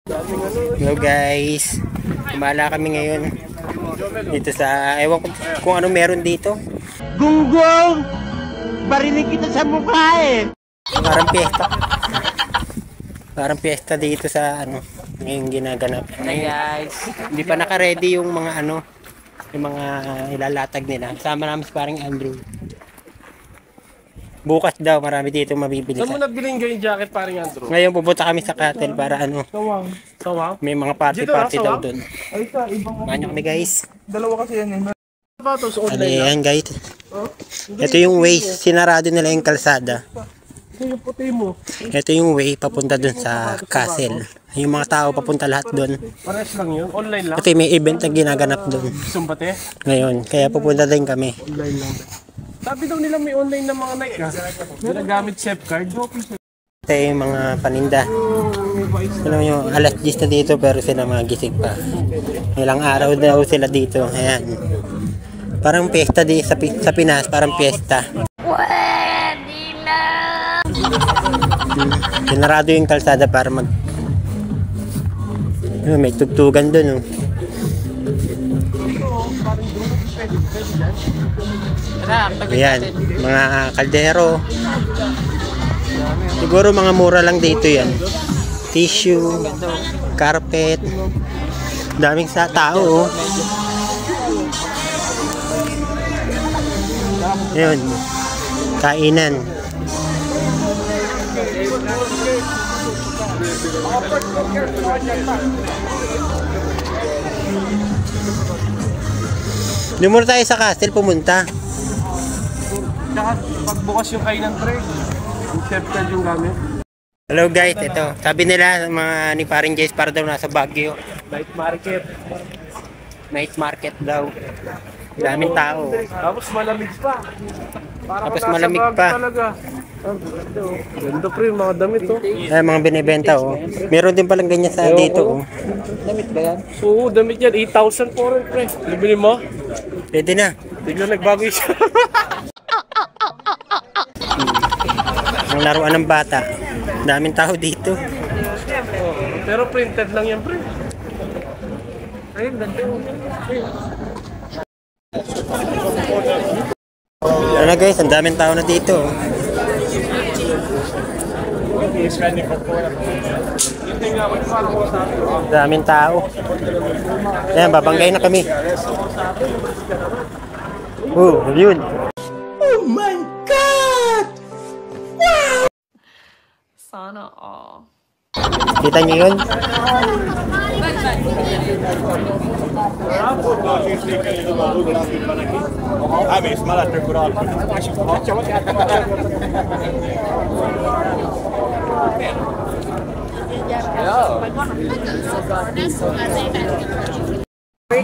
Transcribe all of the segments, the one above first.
Hello guys, kumala kami ngayon dito sa, ewan ko kung ano meron dito. Gunggong! Barinig kita sa mukha eh! Parang piyesta dito sa ano, ngayong ginaganap. Hey guys! Hindi pa naka-ready yung mga ano, yung mga ilalatag nila. Sama namin si parang Andrew. Bukas daw, marami dito mabibili. Saan mo nabiling yung jacket, parang Andrew? Ngayon pupunta kami sa Cattle para ano, Sawang? may mga party daw doon. Ay ka, ibang Manyo kami guys. dalawa kasi yan eh. Sapatos Ano online lang. yan guys? Ito yung way, sinarado nila yung kalsada. Ito yung puti mo. Ito yung way papunta doon sa Castle. Yung mga tao papunta lahat doon. Pares lang yun. Online lang. Kasi may event na ginaganap doon Sumbate? ngayon. Kaya pupunta din kami. Online lang. Sabi daw nila may online na mga Nike ah. Ginagamit chef card. Ito yung mga paninda. Alam nyo, alas 10 na dito pero sila magising pa. Ilang araw daw sila dito. Ayan. Parang piyesta di sa Pinas, parang piyesta. Sinarado yung kalsada para mag... may tugtugan doon. Oh. Ayan, mga kaldero. Siguro mga mura lang dito yan. Tissue, carpet. Daming sa tao. Oh. Ayun, kainan. Doon muna tayo sa Castle pumunta. Tsaka pagbukas yung kainan pre. Yung chef card yung gamit. Hello guys, ito. Sabi nila mga ni paring Jess para daw nasa Baguio. Night market. Night market daw. Daming tao. Tapos malamig pa. Tapos malamig pa. Talaga. Ganda pre, mga damit oh. Ay, mga binibenta oh. Meron din palang ganyan sa dito oh. Damit ba yan? Oo, damit yan. 8,000 po rin pre. Libili mo? Pwede na. Tignan nagbago yung siya. Ang laruan ng bata. Daming tao dito. Pero printed lang yan pre. Ayun, ganda. Ano guys, ang daming tao na dito oh. Daming tao. Ayan, babanggay na kami. Oh, yun. Oh my God! Sana all. Kita niyo yun?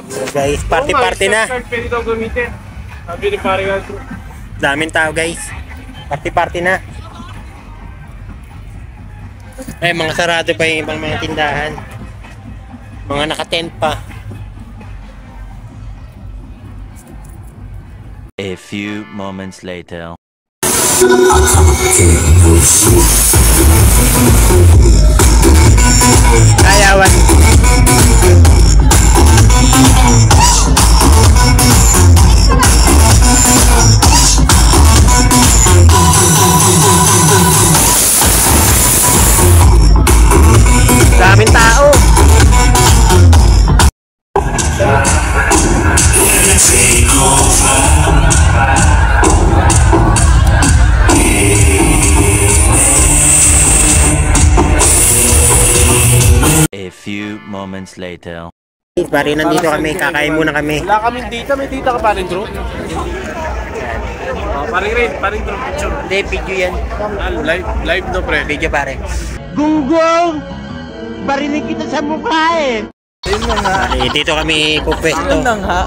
So guys, party na. Pwede daw gamitin. Sabi ni pare Andrew. Daming tao guys. Party na. Ay, mga sarado pa yung ibang mga tindahan. Mga naka-tent pa. A few moments later. Ayawan. Daming tao. A few moments later. Pare, nandito kami, kakain muna kami. Wala kaming dita, may dita ka pa rin Drew? Paring Drew picture. Hindi, video yan. Live no pre. Video pare. Gunggong! Barinig kita sa mukha eh! Ayun na nga. Dito kami pupwesto. Yun na nga.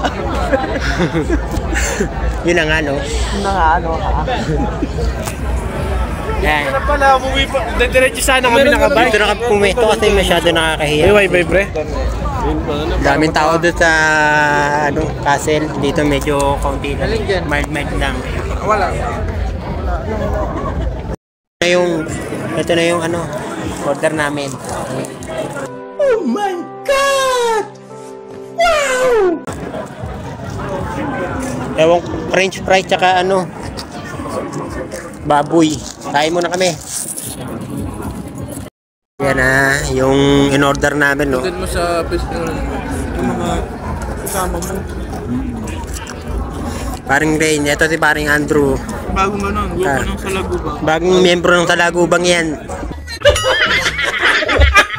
Yun na nga, no? Yun na nga, ano ka? Yan. Ano pala, umuwi pa. Diretso sana kami nakabay. Dito na kami pumwesto kasi masyado nakakahiya. May wifi pre? Daming tao doon sa ano, Castle. Dito medyo kaunti lang. Mild lang. Wala. Ito na yung ano, order namin. Oh Ewan, french fries tsaka ano, baboy. Kain muna kami. Yan na, yung in-order namin, no? Mo sa yung mga kasama mo. Paring Rain, ito si paring Andrew. Bagong ano, grupo ng Salagubang. Bagong miyembro ng Salagubang yan.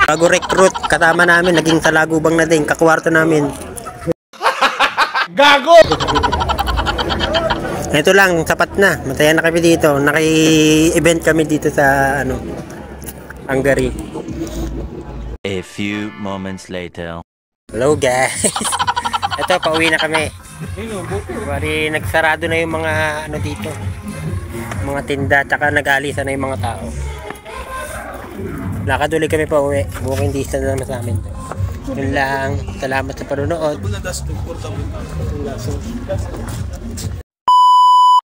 Bago recruit, kasama namin, naging Salagubang na din, kakwarto namin. Gago! Ito lang, sapat na. Masaya na kami dito. Naki-event kami dito sa, ano, Hungary. A few moments later. Hello guys. Ito, pauwi na kami. Bali, nagsarado na yung mga ano dito. Mga tinda, tsaka nag-alisa na yung mga tao. Nakaduli kami pa uwi. Walking distance na naman sa amin. Yun lang. Salamat sa panonood.